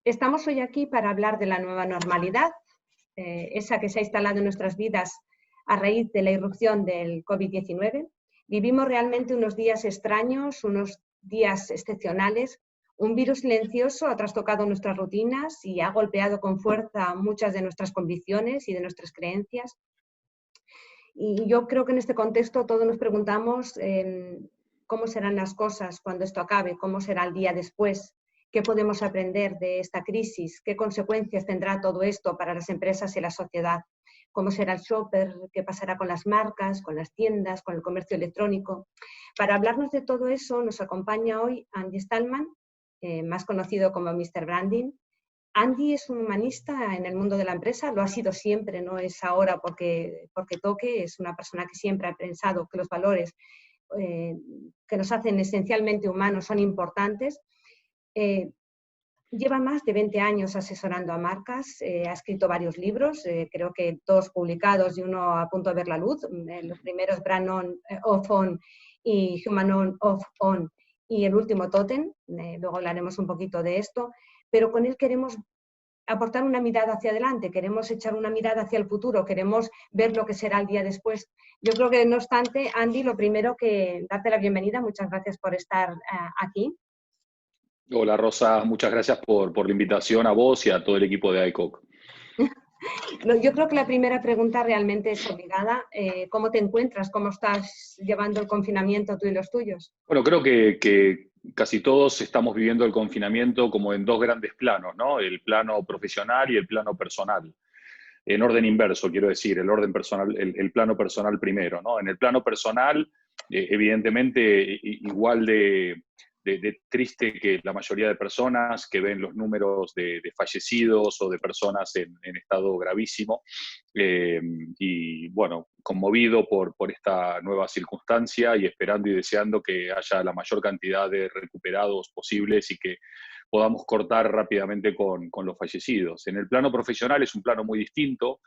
Estamos hoy aquí para hablar de la nueva normalidad, esa que se ha instalado en nuestras vidas a raíz de la irrupción del COVID-19. Vivimos realmente unos días extraños, unos días excepcionales. Un virus silencioso ha trastocado nuestras rutinas y ha golpeado con fuerza muchas de nuestras convicciones y de nuestras creencias. Y yo creo que en este contexto todos nos preguntamos cómo serán las cosas cuando esto acabe, cómo será el día después, qué podemos aprender de esta crisis, qué consecuencias tendrá todo esto para las empresas y la sociedad, cómo será el shopper, qué pasará con las marcas, con las tiendas, con el comercio electrónico. Para hablarnos de todo eso nos acompaña hoy Andy Stallman, más conocido como Mr. Branding. Andy es un humanista en el mundo de la empresa, lo ha sido siempre, no es ahora porque toque, es una persona que siempre ha pensado que los valores que nos hacen esencialmente humanos son importantes. Lleva más de 20 años asesorando a marcas, ha escrito varios libros, creo que 2 publicados y uno a punto de ver la luz. Los primeros Brand On, Off On y Human On, Off On, y el último Totem, luego hablaremos un poquito de esto, pero con él queremos aportar una mirada hacia adelante, queremos echar una mirada hacia el futuro, queremos ver lo que será el día después. Yo creo que, no obstante, Andy, lo primero que darte la bienvenida, muchas gracias por estar aquí. Hola Rosa, muchas gracias por la invitación a vos y a todo el equipo de ICOC. Yo creo que la primera pregunta realmente es obligada. ¿Cómo te encuentras? ¿Cómo estás llevando el confinamiento tú y los tuyos? Bueno, creo que casi todos estamos viviendo el confinamiento como en 2 grandes planos, ¿no? El plano profesional y el plano personal. En orden inverso, quiero decir, el orden personal, el plano personal primero, ¿no? En el plano personal, evidentemente, igual de triste que la mayoría de personas que ven los números de fallecidos o de personas en estado gravísimo, y bueno, conmovido por esta nueva circunstancia y esperando y deseando que haya la mayor cantidad de recuperados posibles y que podamos cortar rápidamente con los fallecidos. En el plano profesional es un plano muy distinto.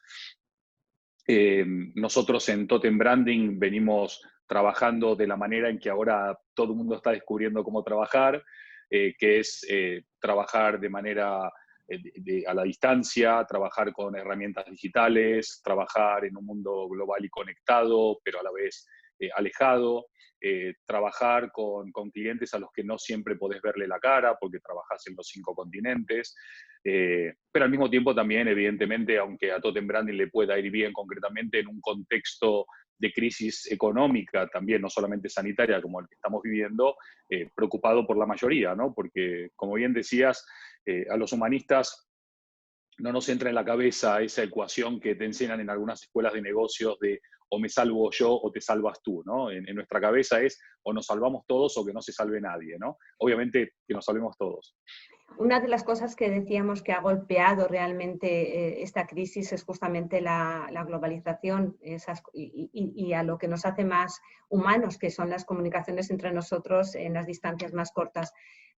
Nosotros en Totem Branding venimos trabajando de la manera en que ahora todo el mundo está descubriendo cómo trabajar, que es trabajar de manera a la distancia, trabajar con herramientas digitales, trabajar en un mundo global y conectado, pero a la vez alejado, trabajar con clientes a los que no siempre podés verle la cara porque trabajás en los 5 continentes, pero al mismo tiempo también, evidentemente, aunque a Totem Branding le pueda ir bien concretamente en un contexto de crisis económica, también no solamente sanitaria como el que estamos viviendo, preocupado por la mayoría, ¿no? Porque, como bien decías, a los humanistas no nos entra en la cabeza esa ecuación que te enseñan en algunas escuelas de negocios de o me salvo yo o te salvas tú, ¿no? En nuestra cabeza es o nos salvamos todos o que no se salve nadie, ¿no? Obviamente que nos salvemos todos. Una de las cosas que decíamos que ha golpeado realmente esta crisis es justamente la globalización y a lo que nos hace más humanos, que son las comunicaciones entre nosotros en las distancias más cortas.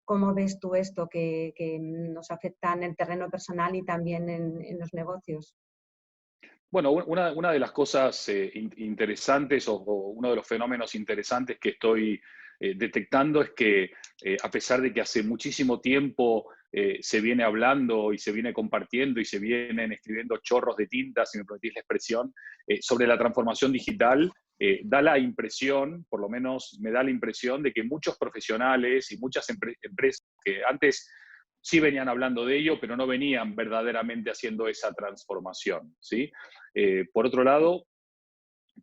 ¿Cómo ves tú esto que nos afecta en el terreno personal y también en los negocios? Bueno, una de las cosas interesantes o uno de los fenómenos interesantes que estoy detectando es que a pesar de que hace muchísimo tiempo se viene hablando y se viene compartiendo y se vienen escribiendo chorros de tinta, si me permitís la expresión, sobre la transformación digital, da la impresión, por lo menos me da la impresión, de que muchos profesionales y muchas empresas que antes sí venían hablando de ello, pero no venían verdaderamente haciendo esa transformación, ¿sí? Por otro lado,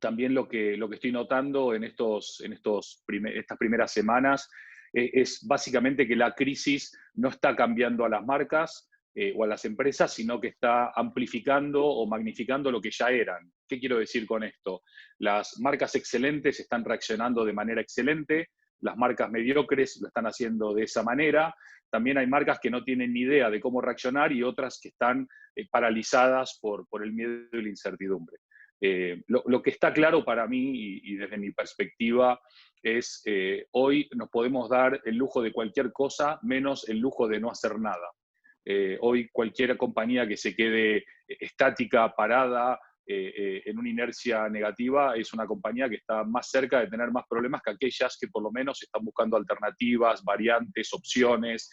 también lo que estoy notando en estas primeras semanas es básicamente que la crisis no está cambiando a las marcas o a las empresas, sino que está amplificando o magnificando lo que ya eran. ¿Qué quiero decir con esto? Las marcas excelentes están reaccionando de manera excelente, las marcas mediocres lo están haciendo de esa manera. También hay marcas que no tienen ni idea de cómo reaccionar y otras que están paralizadas por el miedo y la incertidumbre. Lo que está claro para mí y desde mi perspectiva es hoy nos podemos dar el lujo de cualquier cosa menos el lujo de no hacer nada. Hoy cualquier compañía que se quede estática, parada en una inercia negativa, es una compañía que está más cerca de tener más problemas que aquellas que por lo menos están buscando alternativas, variantes, opciones,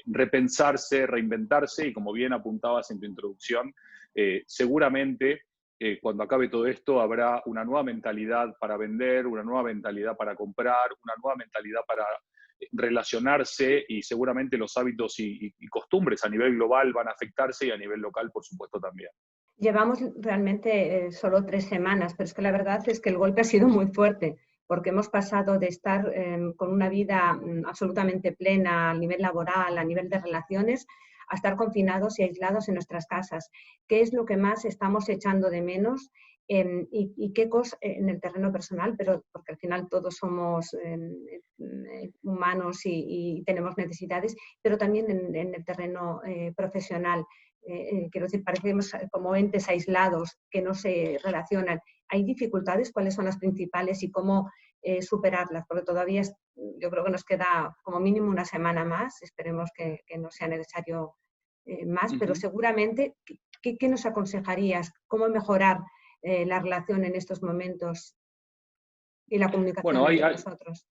repensarse, reinventarse, y como bien apuntabas en tu introducción, seguramente cuando acabe todo esto habrá una nueva mentalidad para vender, una nueva mentalidad para comprar, una nueva mentalidad para relacionarse, y seguramente los hábitos y costumbres a nivel global van a afectarse, y a nivel local, por supuesto, también. Llevamos realmente solo 3 semanas, pero es que la verdad es que el golpe ha sido muy fuerte, porque hemos pasado de estar con una vida absolutamente plena a nivel laboral, a nivel de relaciones, a estar confinados y aislados en nuestras casas. ¿Qué es lo que más estamos echando de menos? Y qué cosa en el terreno personal, pero porque al final todos somos humanos y tenemos necesidades, pero también en el terreno profesional. Quiero decir, parecemos como entes aislados que no se relacionan. ¿Hay dificultades? ¿Cuáles son las principales y cómo superarlas? Porque todavía yo creo que nos queda como mínimo una semana más. Esperemos que no sea necesario más, pero seguramente, ¿qué nos aconsejarías? ¿Cómo mejorar la relación en estos momentos y la comunicación Bueno, entre nosotros?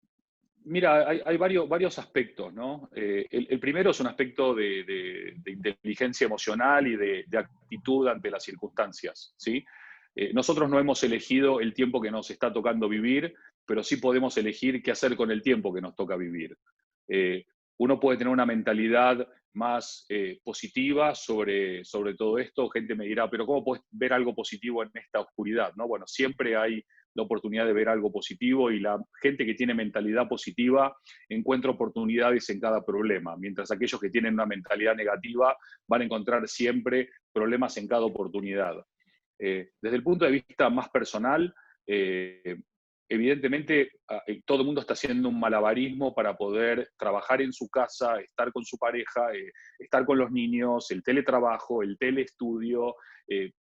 mira, hay varios aspectos, ¿no? El primero es un aspecto de inteligencia emocional y de actitud ante las circunstancias, ¿sí? Nosotros no hemos elegido el tiempo que nos está tocando vivir, pero sí podemos elegir qué hacer con el tiempo que nos toca vivir. Eh, Uno puede tener una mentalidad más positiva sobre todo esto. Gente me dirá, pero ¿cómo puedes ver algo positivo en esta oscuridad? ¿No? Bueno, siempre hay la oportunidad de ver algo positivo, y la gente que tiene mentalidad positiva encuentra oportunidades en cada problema, mientras aquellos que tienen una mentalidad negativa van a encontrar siempre problemas en cada oportunidad. Desde el punto de vista más personal, evidentemente todo el mundo está haciendo un malabarismo para poder trabajar en su casa, estar con su pareja, estar con los niños, el teletrabajo, el teleestudio,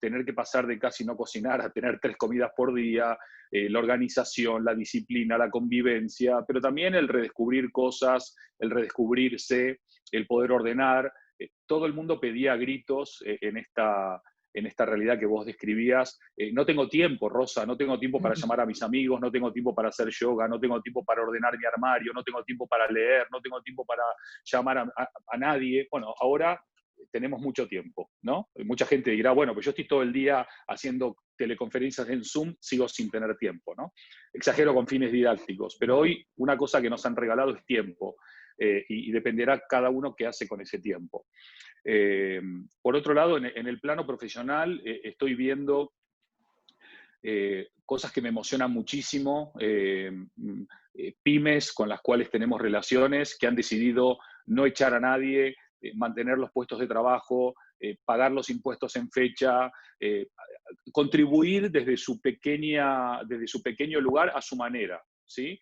tener que pasar de casi no cocinar a tener 3 comidas por día, la organización, la disciplina, la convivencia, pero también el redescubrir cosas, el redescubrirse, el poder ordenar. Todo el mundo pedía a gritos en esta realidad que vos describías. No tengo tiempo, Rosa, no tengo tiempo para llamar a mis amigos, no tengo tiempo para hacer yoga, no tengo tiempo para ordenar mi armario, no tengo tiempo para leer, no tengo tiempo para llamar a nadie. Bueno, ahora tenemos mucho tiempo, ¿no? Mucha gente dirá, bueno, pues yo estoy todo el día haciendo teleconferencias en Zoom, sigo sin tener tiempo, ¿no? Exagero con fines didácticos, pero hoy una cosa que nos han regalado es tiempo, y dependerá cada uno qué hace con ese tiempo. Por otro lado, en el plano profesional, estoy viendo cosas que me emocionan muchísimo, pymes con las cuales tenemos relaciones, que han decidido no echar a nadie, mantener los puestos de trabajo, pagar los impuestos en fecha, contribuir desde su pequeño lugar a su manera, ¿sí?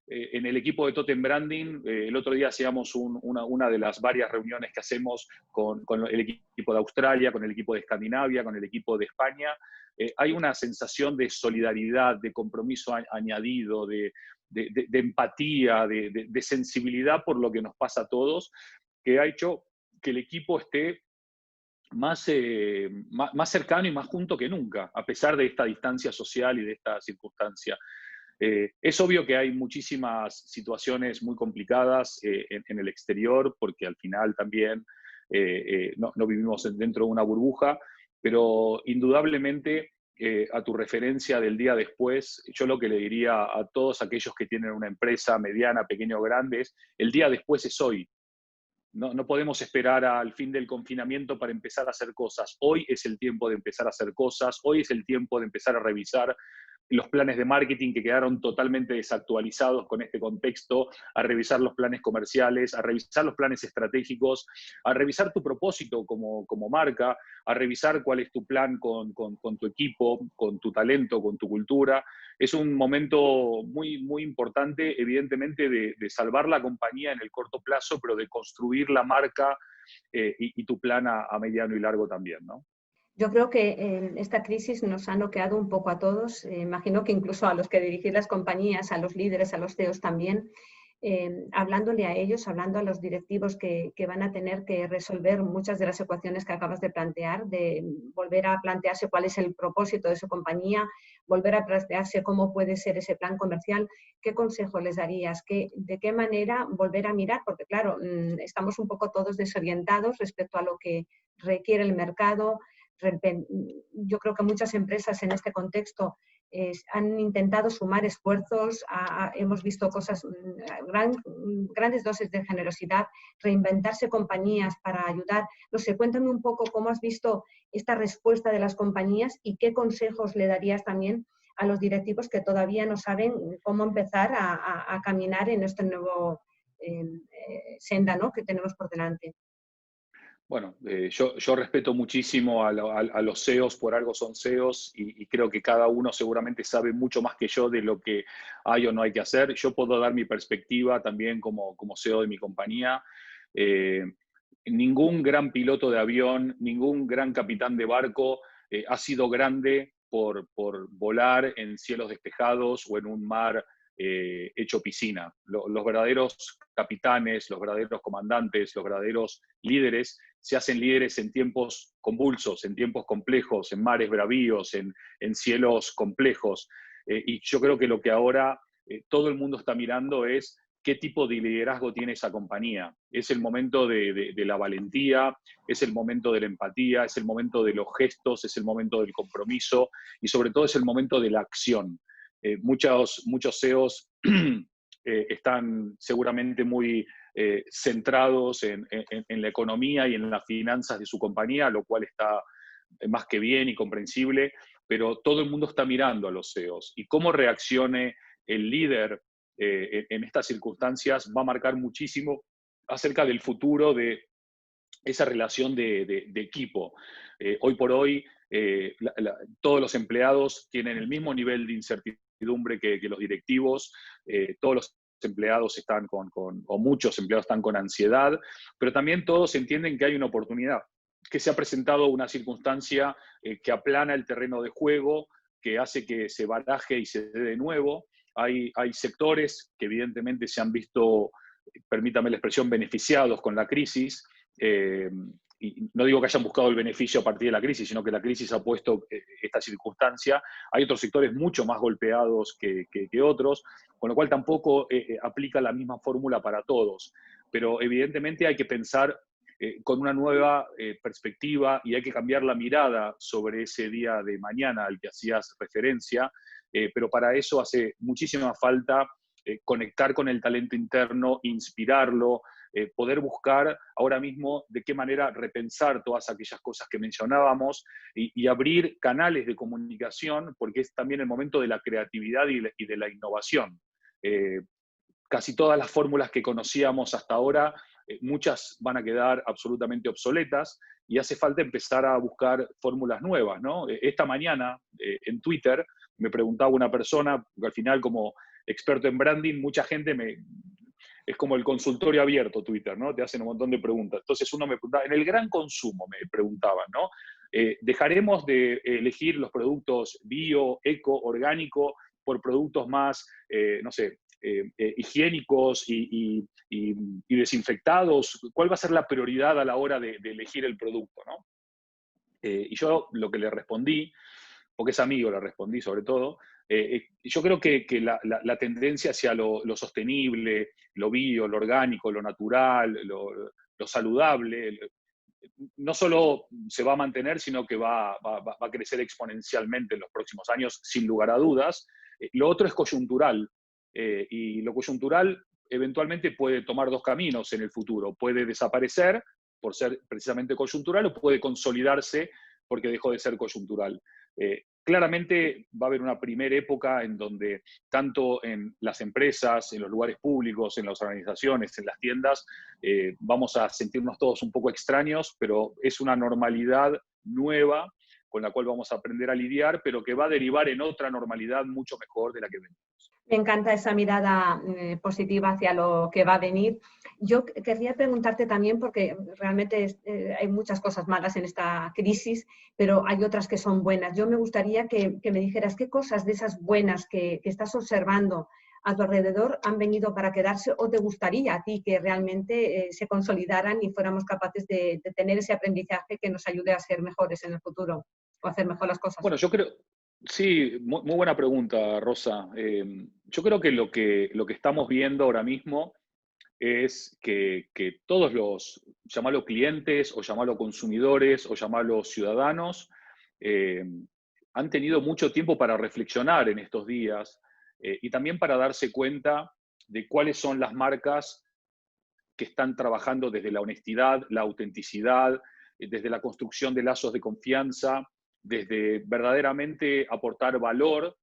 En el equipo de Totem Branding, el otro día hacíamos una de las varias reuniones que hacemos con el equipo de Australia, con el equipo de Escandinavia, con el equipo de España. Hay una sensación de solidaridad, de compromiso añadido, de empatía, de sensibilidad por lo que nos pasa a todos, que ha hecho que el equipo esté más cercano y más junto que nunca, a pesar de esta distancia social y de esta circunstancia. Es obvio que hay muchísimas situaciones muy complicadas en el exterior, porque al final también no vivimos dentro de una burbuja, pero indudablemente a tu referencia del día después, yo lo que le diría a todos aquellos que tienen una empresa mediana, pequeña o grande es, el día después es hoy. No podemos esperar al fin del confinamiento para empezar a hacer cosas. Hoy es el tiempo de empezar a hacer cosas, hoy es el tiempo de empezar a revisar los planes de marketing que quedaron totalmente desactualizados con este contexto, a revisar los planes comerciales, a revisar los planes estratégicos, a revisar tu propósito como marca, a revisar cuál es tu plan con tu equipo, con tu talento, con tu cultura. Es un momento muy, muy importante, evidentemente, de salvar la compañía en el corto plazo, pero de construir la marca y tu plan a mediano y largo también, ¿no? Yo creo que esta crisis nos ha noqueado un poco a todos, imagino que incluso a los que dirigís las compañías, a los líderes, a los CEOs también, hablándole a ellos, hablando a los directivos que van a tener que resolver muchas de las ecuaciones que acabas de plantear, de volver a plantearse cuál es el propósito de su compañía, volver a plantearse cómo puede ser ese plan comercial. ¿Qué consejo les darías? ¿De qué manera volver a mirar? Porque claro, estamos un poco todos desorientados respecto a lo que requiere el mercado. Yo creo que muchas empresas en este contexto han intentado sumar esfuerzos, hemos visto cosas, grandes dosis de generosidad, reinventarse compañías para ayudar. No sé, cuéntame un poco cómo has visto esta respuesta de las compañías y qué consejos le darías también a los directivos que todavía no saben cómo empezar a caminar en este nuevo senda, ¿no?, que tenemos por delante. Bueno, yo respeto muchísimo a los CEOs, por algo son CEOs, y creo que cada uno seguramente sabe mucho más que yo de lo que hay o no hay que hacer. Yo puedo dar mi perspectiva también como CEO de mi compañía. Ningún gran piloto de avión, ningún gran capitán de barco ha sido grande por volar en cielos despejados o en un mar hecho piscina. Los verdaderos capitanes, los verdaderos comandantes, los verdaderos líderes se hacen líderes en tiempos convulsos, en tiempos complejos, en mares bravíos, en cielos complejos. Y yo creo que lo que ahora todo el mundo está mirando es qué tipo de liderazgo tiene esa compañía. Es el momento de la valentía, es el momento de la empatía, es el momento de los gestos, es el momento del compromiso y sobre todo es el momento de la acción. Muchos CEOs están seguramente muy centrados en la economía y en las finanzas de su compañía, lo cual está más que bien y comprensible, pero todo el mundo está mirando a los CEOs y cómo reaccione el líder en estas circunstancias va a marcar muchísimo acerca del futuro de esa relación de equipo. Hoy por hoy, todos los empleados tienen el mismo nivel de incertidumbre que los directivos, todos los empleados están o muchos empleados están con ansiedad, pero también todos entienden que hay una oportunidad, que se ha presentado una circunstancia que aplana el terreno de juego, que hace que se baraje y se dé de nuevo. Hay sectores que evidentemente se han visto, permítame la expresión, beneficiados con la crisis. Y no digo que hayan buscado el beneficio a partir de la crisis, sino que la crisis ha puesto esta circunstancia. Hay otros sectores mucho más golpeados que otros, con lo cual tampoco aplica la misma fórmula para todos. Pero evidentemente hay que pensar con una nueva perspectiva y hay que cambiar la mirada sobre ese día de mañana al que hacías referencia, pero para eso hace muchísima falta conectar con el talento interno, inspirarlo, poder buscar ahora mismo de qué manera repensar todas aquellas cosas que mencionábamos y abrir canales de comunicación, porque es también el momento de la creatividad y de la innovación. Casi todas las fórmulas que conocíamos hasta ahora, muchas van a quedar absolutamente obsoletas y hace falta empezar a buscar fórmulas nuevas, ¿no? Esta mañana en Twitter me preguntaba una persona, porque al final como experto en branding, mucha gente es como el consultorio abierto Twitter, ¿no? Te hacen un montón de preguntas. Entonces uno me preguntaba, en el gran consumo me preguntaban, ¿no? ¿Dejaremos de elegir los productos bio, eco, orgánico por productos más, no sé, higiénicos y desinfectados? ¿Cuál va a ser la prioridad a la hora de elegir el producto, ¿no? Y yo lo que le respondí, porque es amigo, le respondí sobre todo, yo creo que la tendencia hacia lo sostenible, lo bio, lo orgánico, lo natural, lo saludable, no solo se va a mantener, sino que va a crecer exponencialmente en los próximos años, sin lugar a dudas. Lo otro es coyuntural, y lo coyuntural eventualmente puede tomar dos caminos en el futuro. Puede desaparecer por ser precisamente coyuntural o puede consolidarse porque dejó de ser coyuntural. Claramente va a haber una primera época en donde tanto en las empresas, en los lugares públicos, en las organizaciones, en las tiendas, vamos a sentirnos todos un poco extraños, pero es una normalidad nueva con la cual vamos a aprender a lidiar, pero que va a derivar en otra normalidad mucho mejor de la que venimos. Me encanta esa mirada positiva hacia lo que va a venir. Yo querría preguntarte también, porque realmente hay muchas cosas malas en esta crisis, pero hay otras que son buenas. Yo me gustaría que me dijeras qué cosas de esas buenas que estás observando a tu alrededor han venido para quedarse o te gustaría a ti que realmente se consolidaran y fuéramos capaces de tener ese aprendizaje que nos ayude a ser mejores en el futuro o a hacer mejor las cosas? Bueno, yo creo, sí, muy buena pregunta, Rosa. Yo creo que lo que estamos viendo ahora mismo es que todos los, llamarlo clientes o llamarlo consumidores o llamarlo ciudadanos, eh, han tenido mucho tiempo para reflexionar en estos días y también para darse cuenta de cuáles son las marcas que están trabajando desde la honestidad, la autenticidad, desde la construcción de lazos de confianza, desde verdaderamente aportar valor,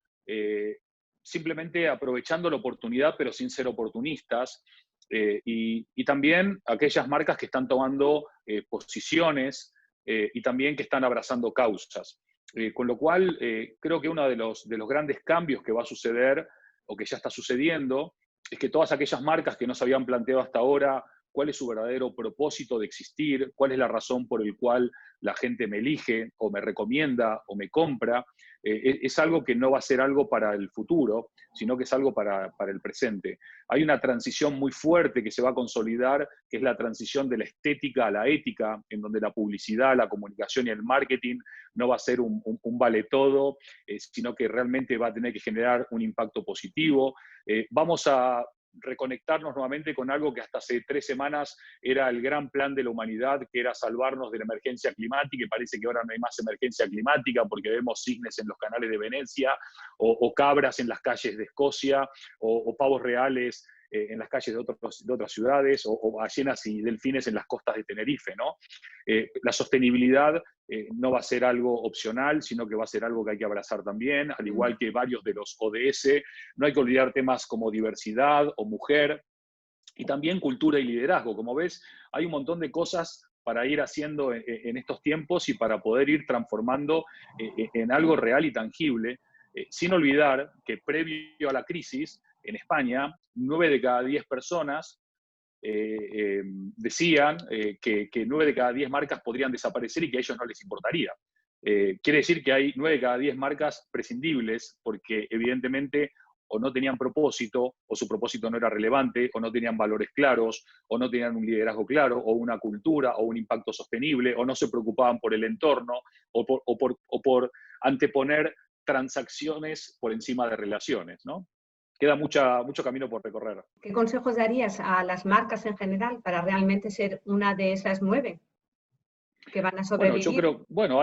simplemente aprovechando la oportunidad, pero sin ser oportunistas. Y también aquellas marcas que están tomando posiciones y también que están abrazando causas. Con lo cual, creo que uno de los grandes cambios que va a suceder, o que ya está sucediendo, es que todas aquellas marcas que no se habían planteado hasta ahora cuál es su verdadero propósito de existir, cuál es la razón por el cual la gente me elige o me recomienda o me compra, es algo que no va a ser algo para el futuro, sino que es algo para el presente. Hay una transición muy fuerte que se va a consolidar, que es la transición de la estética a la ética, en donde la publicidad, la comunicación y el marketing no va a ser un vale todo, sino que realmente va a tener que generar un impacto positivo. Vamos a reconectarnos nuevamente con algo que hasta hace 3 semanas era el gran plan de la humanidad, que era salvarnos de la emergencia climática, y parece que ahora no hay más emergencia climática porque vemos cisnes en los canales de Venecia, o cabras en las calles de Escocia, o pavos reales en las calles de otras ciudades, o ballenas y delfines en las costas de Tenerife, ¿no? La sostenibilidad no va a ser algo opcional, sino que va a ser algo que hay que abrazar también, al igual que varios de los ODS. No hay que olvidar temas como diversidad o mujer, y también cultura y liderazgo. Como ves, hay un montón de cosas para ir haciendo en estos tiempos y para poder ir transformando en algo real y tangible, sin olvidar que previo a la crisis, en España, 9 de cada 10 personas decían que 9 de cada 10 marcas podrían desaparecer y que a ellos no les importaría. Quiere decir que hay 9 de cada 10 marcas prescindibles porque evidentemente o no tenían propósito, o su propósito no era relevante, o no tenían valores claros, o no tenían un liderazgo claro, o una cultura, o un impacto sostenible, o no se preocupaban por el entorno, o por anteponer transacciones por encima de relaciones, ¿no? Queda mucho camino por recorrer. ¿Qué consejos darías a las marcas en general para realmente ser una de esas 9 que van a Bueno, yo sobrevivir? creo, bueno,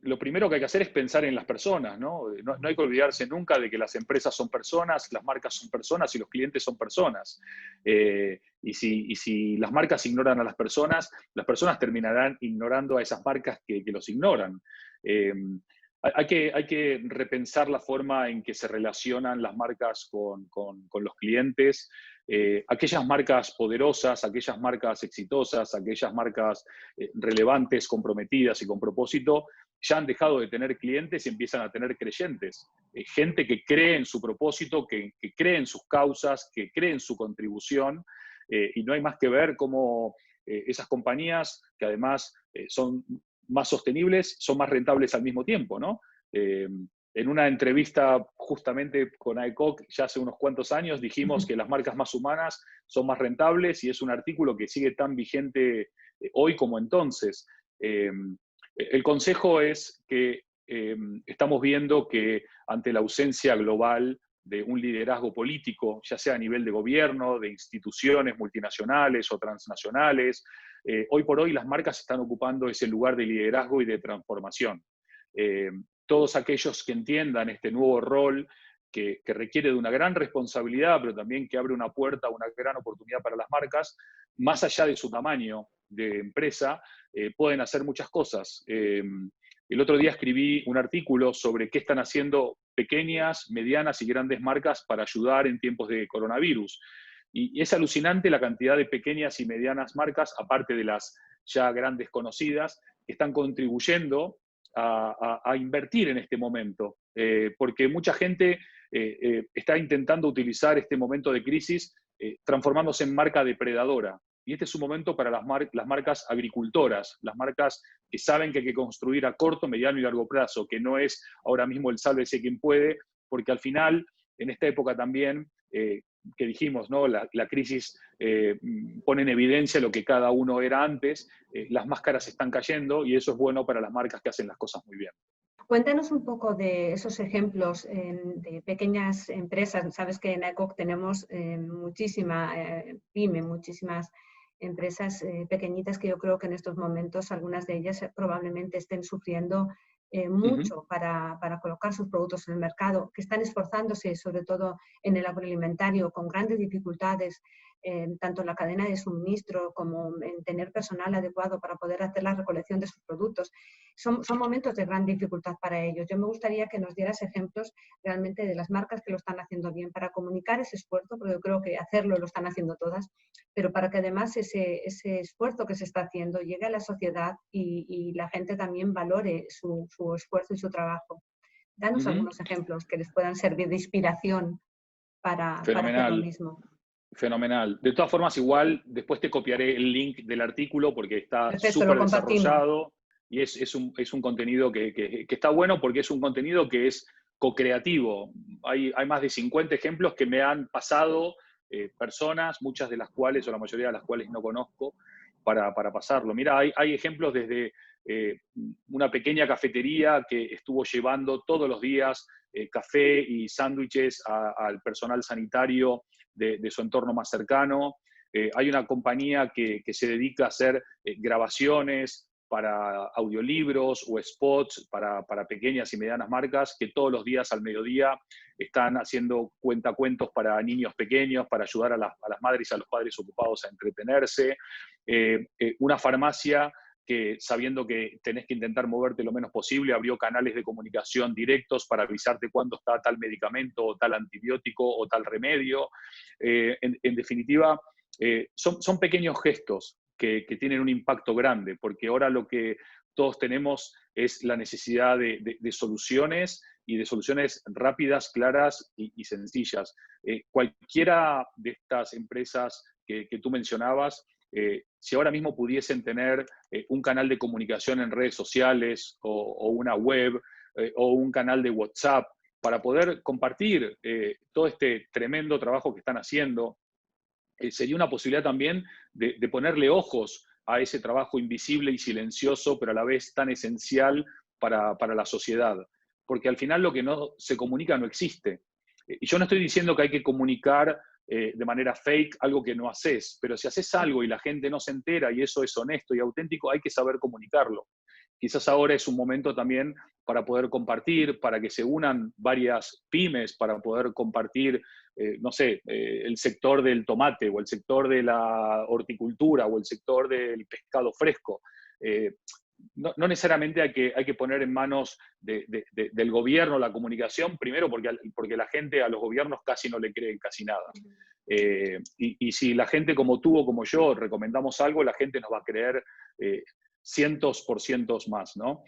lo primero que hay que hacer es pensar en las personas, ¿no? No hay que olvidarse nunca de que las empresas son personas, las marcas son personas y los clientes son personas. Y si las marcas ignoran a las personas terminarán ignorando a esas marcas que los ignoran. Hay que repensar la forma en que se relacionan las marcas con los clientes. Aquellas marcas poderosas, aquellas marcas exitosas, aquellas marcas relevantes, comprometidas y con propósito, ya han dejado de tener clientes y empiezan a tener creyentes. Gente que cree en su propósito, que cree en sus causas, que cree en su contribución, y no hay más que ver cómo esas compañías, que además son más sostenibles, son más rentables al mismo tiempo, ¿no? En una entrevista justamente con AECOC ya hace unos cuantos años dijimos que las marcas más humanas son más rentables, y es un artículo que sigue tan vigente hoy como entonces. El consejo es que estamos viendo que ante la ausencia global de un liderazgo político, ya sea a nivel de gobierno, de instituciones multinacionales o transnacionales, hoy por hoy las marcas están ocupando ese lugar de liderazgo y de transformación. Todos aquellos que entiendan este nuevo rol que requiere de una gran responsabilidad, pero también que abre una puerta, una gran oportunidad para las marcas, más allá de su tamaño de empresa, pueden hacer muchas cosas. El otro día escribí un artículo sobre qué están haciendo pequeñas, medianas y grandes marcas para ayudar en tiempos de coronavirus. Y es alucinante la cantidad de pequeñas y medianas marcas, aparte de las ya grandes conocidas, que están contribuyendo a invertir en este momento, porque mucha gente está intentando utilizar este momento de crisis transformándose en marca depredadora. Y este es un momento para las marcas agricultoras, las marcas que saben que hay que construir a corto, mediano y largo plazo, que no es ahora mismo el sálvese quien puede, porque al final, en esta época también, que dijimos, ¿no? La crisis pone en evidencia lo que cada uno era antes, las máscaras están cayendo y eso es bueno para las marcas que hacen las cosas muy bien. Cuéntanos un poco de esos ejemplos de pequeñas empresas. Sabes que en ECOC tenemos muchísima pyme, muchísimas empresas pequeñitas que yo creo que en estos momentos algunas de ellas probablemente estén sufriendo mucho para colocar sus productos en el mercado, que están esforzándose sobre todo en el agroalimentario con grandes dificultades, tanto en la cadena de suministro como en tener personal adecuado para poder hacer la recolección de sus productos. Son momentos de gran dificultad para ellos. Yo me gustaría que nos dieras ejemplos realmente de las marcas que lo están haciendo bien para comunicar ese esfuerzo, porque yo creo que hacerlo lo están haciendo todas, pero para que además ese esfuerzo que se está haciendo llegue a la sociedad y la gente también valore su esfuerzo y su trabajo. Danos algunos ejemplos que les puedan servir de inspiración para hacer lo mismo. Fenomenal. De todas formas, igual, después te copiaré el link del artículo porque está súper desarrollado y es un contenido que está bueno porque es un contenido que es co-creativo. Hay más de 50 ejemplos que me han pasado personas, muchas de las cuales, o la mayoría de las cuales no conozco, para pasarlo. Mira, hay ejemplos desde una pequeña cafetería que estuvo llevando todos los días café y sándwiches al personal sanitario de su entorno más cercano. Hay una compañía que se dedica a hacer grabaciones para audiolibros o spots para pequeñas y medianas marcas que todos los días al mediodía están haciendo cuentacuentos para niños pequeños, para ayudar a las madres y a los padres ocupados a entretenerse. Una farmacia que, sabiendo que tenés que intentar moverte lo menos posible, abrió canales de comunicación directos para avisarte cuándo está tal medicamento o tal antibiótico o tal remedio. En definitiva, son pequeños gestos que tienen un impacto grande, porque ahora lo que todos tenemos es la necesidad de soluciones y de soluciones rápidas, claras y sencillas. Cualquiera de estas empresas que tú mencionabas, si ahora mismo pudiesen tener un canal de comunicación en redes sociales o una web o un canal de WhatsApp para poder compartir todo este tremendo trabajo que están haciendo, sería una posibilidad también de ponerle ojos a ese trabajo invisible y silencioso, pero a la vez tan esencial para la sociedad. Porque al final lo que no se comunica no existe. Y yo no estoy diciendo que hay que comunicar de manera fake algo que no haces, pero si haces algo y la gente no se entera y eso es honesto y auténtico, hay que saber comunicarlo. Quizás ahora es un momento también para poder compartir, para que se unan varias pymes, para poder compartir, no sé, el sector del tomate o el sector de la horticultura o el sector del pescado fresco. No necesariamente hay que poner en manos del gobierno la comunicación, primero porque la gente a los gobiernos casi no le cree casi nada. Y si la gente como tú o como yo recomendamos algo, la gente nos va a creer cientos por cientos más, ¿no?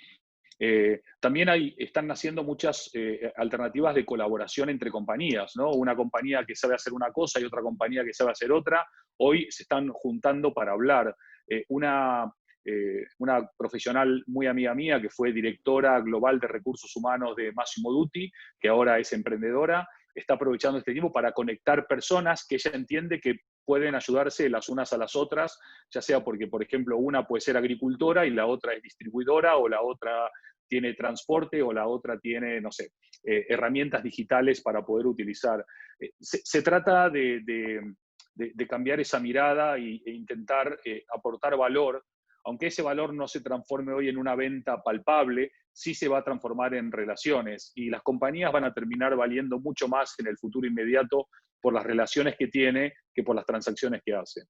También están naciendo muchas alternativas de colaboración entre compañías, ¿no? Una compañía que sabe hacer una cosa y otra compañía que sabe hacer otra, hoy se están juntando para hablar. Una profesional muy amiga mía, que fue directora global de recursos humanos de Massimo Dutti, que ahora es emprendedora, está aprovechando este tiempo para conectar personas que ella entiende que pueden ayudarse las unas a las otras, ya sea porque, por ejemplo, una puede ser agricultora y la otra es distribuidora, o la otra tiene transporte, o la otra tiene, no sé, herramientas digitales para poder utilizar. Se trata de cambiar esa mirada e intentar aportar valor, aunque ese valor no se transforme hoy en una venta palpable, sí se va a transformar en relaciones y las compañías van a terminar valiendo mucho más en el futuro inmediato por las relaciones que tiene que por las transacciones que hace.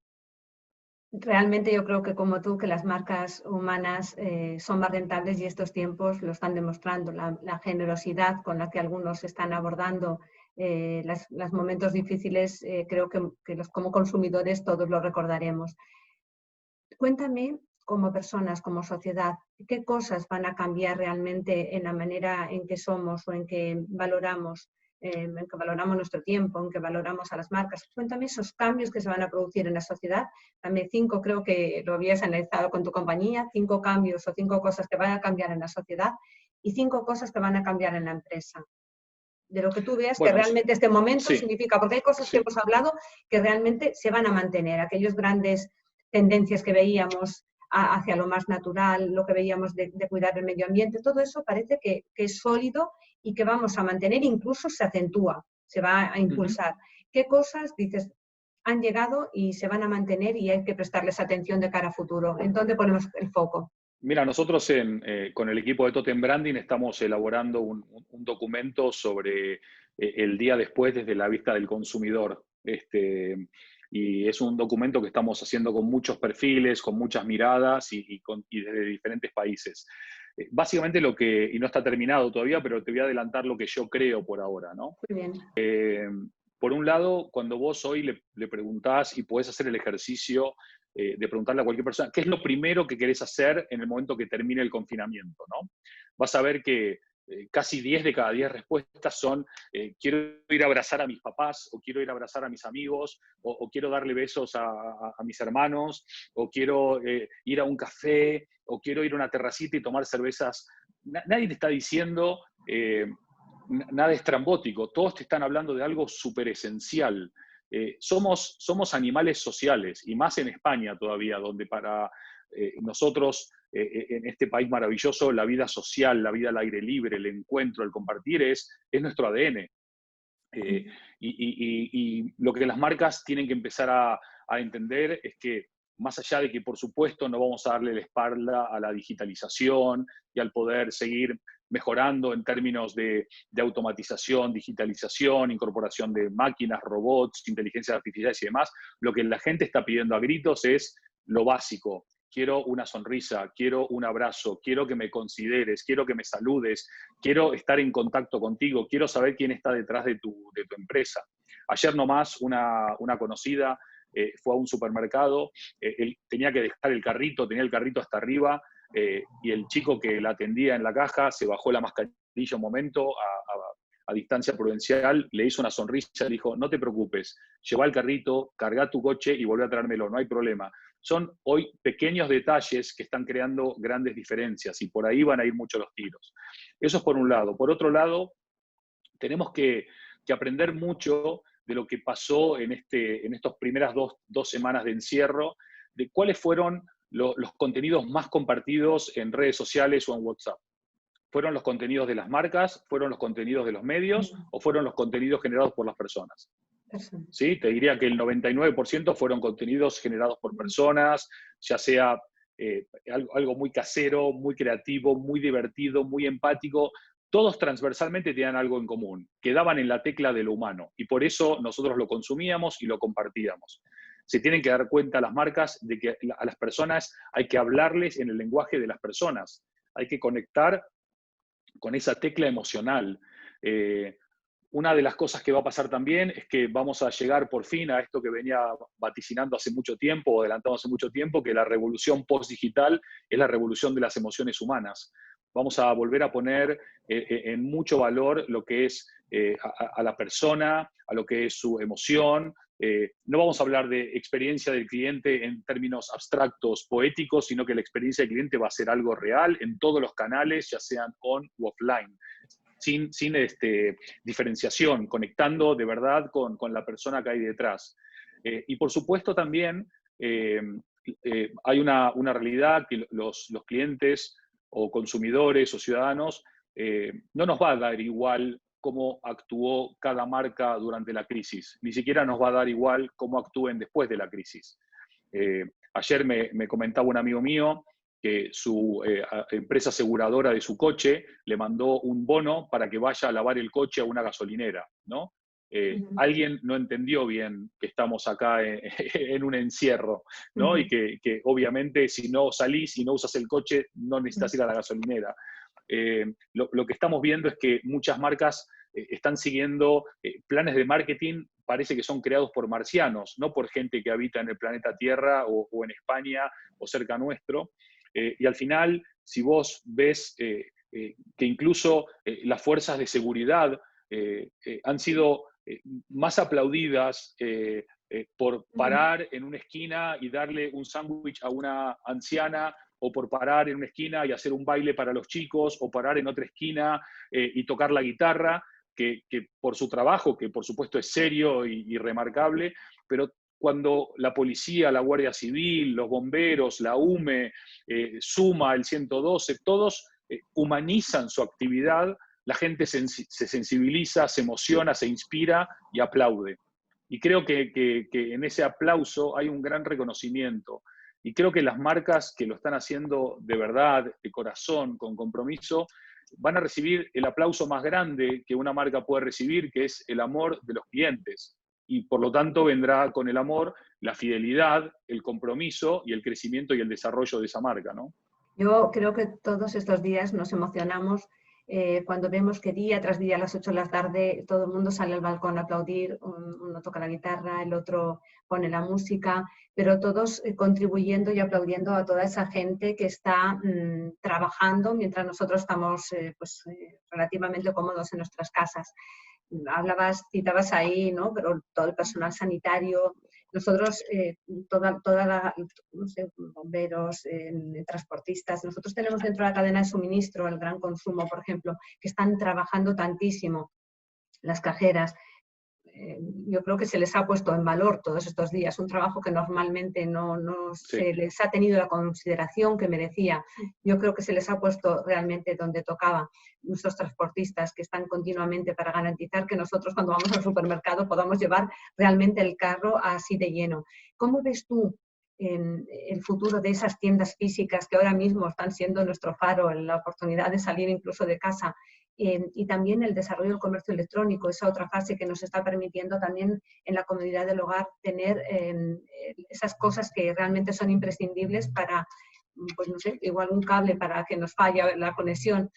Realmente yo creo que como tú, que las marcas humanas son más rentables y estos tiempos lo están demostrando. La generosidad con la que algunos están abordando los momentos difíciles, creo que como consumidores todos lo recordaremos. Cuéntame, como personas, como sociedad, ¿qué cosas van a cambiar realmente en la manera en que somos o en que valoramos nuestro tiempo, en que valoramos a las marcas? Cuéntame esos cambios que se van a producir en la sociedad. Dame 5, creo que lo habías analizado con tu compañía, 5 cambios o 5 cosas que van a cambiar en la sociedad y 5 cosas que van a cambiar en la empresa. de lo que tú veas que Bueno, realmente este momento sí, significa, porque hay cosas que sí. hemos hablado que realmente se van a mantener, aquellas grandes tendencias que veíamos hacia lo más natural, lo que veíamos de cuidar el medio ambiente, todo eso parece que es sólido y que vamos a mantener, incluso se acentúa, se va a Ujú. impulsar. ¿Qué cosas, dices, han llegado y se van a mantener y hay que prestarles atención de cara a futuro? ¿En dónde ponemos el foco? Mira, nosotros con el equipo de Totem Branding estamos elaborando un documento sobre el día después desde la vista del consumidor. Y es un documento que estamos haciendo con muchos perfiles, con muchas miradas y desde diferentes países. Básicamente y no está terminado todavía, pero te voy a adelantar lo que yo creo por ahora, ¿no? Muy bien. Por un lado, cuando vos hoy le preguntás y podés hacer el ejercicio de preguntarle a cualquier persona, ¿qué es lo primero que querés hacer en el momento que termine el confinamiento? ¿No? Vas a ver que casi 10 de cada 10 respuestas son quiero ir a abrazar a mis papás, o quiero ir a abrazar a mis amigos, o quiero darle besos a mis hermanos, o quiero ir a un café, o quiero ir a una terracita y tomar cervezas. Nadie te está diciendo nada estrambótico, todos te están hablando de algo súper esencial. Somos animales sociales, y más en España todavía, donde para nosotros, en este país maravilloso, la vida social, la vida al aire libre, el encuentro, el compartir es nuestro ADN. Y lo que las marcas tienen que empezar a entender es que más allá de que, por supuesto, no vamos a darle la espalda a la digitalización y al poder seguir mejorando en términos de automatización, digitalización, incorporación de máquinas, robots, inteligencias artificiales y demás, lo que la gente está pidiendo a gritos es lo básico. Quiero una sonrisa, quiero un abrazo, quiero que me consideres, quiero que me saludes, quiero estar en contacto contigo, quiero saber quién está detrás de tu empresa. Ayer nomás una conocida fue a un supermercado, él tenía que dejar el carrito, tenía el carrito hasta arriba, y el chico que la atendía en la caja se bajó la mascarilla un momento a distancia prudencial, le hizo una sonrisa, le dijo, no te preocupes, lleva el carrito, carga tu coche y volvé a traérmelo, no hay problema. Son hoy pequeños detalles que están creando grandes diferencias y por ahí van a ir mucho los tiros. Eso es por un lado. Por otro lado, tenemos que aprender mucho de lo que pasó en estas primeras dos semanas de encierro, de cuáles fueron los contenidos más compartidos en redes sociales o en WhatsApp. ¿Fueron los contenidos de las marcas? ¿Fueron los contenidos de los medios? ¿O fueron los contenidos generados por las personas? ¿Sí? Te diría que el 99% fueron contenidos generados por personas, ya sea algo muy casero, muy creativo, muy divertido, muy empático. Todos transversalmente tenían algo en común, quedaban en la tecla de lo humano, y por eso nosotros lo consumíamos y lo compartíamos. Se tienen que dar cuenta las marcas de que a las personas hay que hablarles en el lenguaje de las personas, hay que conectar con esa tecla emocional. Una de las cosas que va a pasar también es que vamos a llegar por fin a esto que venía vaticinando hace mucho tiempo, o adelantado hace mucho tiempo, que la revolución post-digital es la revolución de las emociones humanas. Vamos a volver a poner en mucho valor lo que es a la persona, a lo que es su emoción. No vamos a hablar de experiencia del cliente en términos abstractos, poéticos, sino que la experiencia del cliente va a ser algo real en todos los canales, ya sean on u offline. Sin diferenciación, conectando de verdad con la persona que hay detrás. Y por supuesto también hay una realidad que los clientes o consumidores o ciudadanos no nos va a dar igual cómo actuó cada marca durante la crisis, ni siquiera nos va a dar igual cómo actúen después de la crisis. Ayer me comentaba un amigo mío que su empresa aseguradora de su coche le mandó un bono para que vaya a lavar el coche a una gasolinera, ¿no? Alguien no entendió bien que estamos acá en un encierro, ¿no? Y que obviamente si no salís y no usas el coche, no necesitas ir a la gasolinera. Lo que estamos viendo es que muchas marcas están siguiendo planes de marketing, parece que son creados por marcianos, no por gente que habita en el planeta Tierra o en España o cerca nuestro. Y al final, si vos ves que incluso las fuerzas de seguridad han sido más aplaudidas por parar en una esquina y darle un sándwich a una anciana, o por parar en una esquina y hacer un baile para los chicos, o parar en otra esquina y tocar la guitarra, que por su trabajo, que por supuesto es serio y remarcable, pero cuando la policía, la Guardia Civil, los bomberos, la UME, Suma, el 112, todos humanizan su actividad, la gente se sensibiliza, se emociona, se inspira y aplaude. Y creo que en ese aplauso hay un gran reconocimiento. Y creo que las marcas que lo están haciendo de verdad, de corazón, con compromiso, van a recibir el aplauso más grande que una marca puede recibir, que es el amor de los clientes. Y por lo tanto vendrá con el amor la fidelidad, el compromiso y el crecimiento y el desarrollo de esa marca, ¿no? Yo creo que todos estos días nos emocionamos cuando vemos que día tras día a las 8 de la tarde todo el mundo sale al balcón a aplaudir, uno toca la guitarra, el otro pone la música, pero todos contribuyendo y aplaudiendo a toda esa gente que está trabajando mientras nosotros estamos relativamente cómodos en nuestras casas. Citabas ahí, ¿no? Pero todo el personal sanitario, nosotros, no sé, bomberos, transportistas, nosotros tenemos dentro de la cadena de suministro el gran consumo, por ejemplo, que están trabajando tantísimo, las cajeras. Yo creo que se les ha puesto en valor todos estos días, un trabajo que normalmente no Sí. se les ha tenido la consideración que merecía. Yo creo que se les ha puesto realmente donde tocaba. Nuestros transportistas que están continuamente para garantizar que nosotros cuando vamos al supermercado podamos llevar realmente el carro así de lleno. ¿Cómo ves tú el futuro de esas tiendas físicas que ahora mismo están siendo nuestro faro, en la oportunidad de salir incluso de casa? Y también el desarrollo del comercio electrónico, esa otra fase que nos está permitiendo también en la comodidad del hogar tener esas cosas que realmente son imprescindibles para, pues no sé, igual un cable para que nos falle la conexión.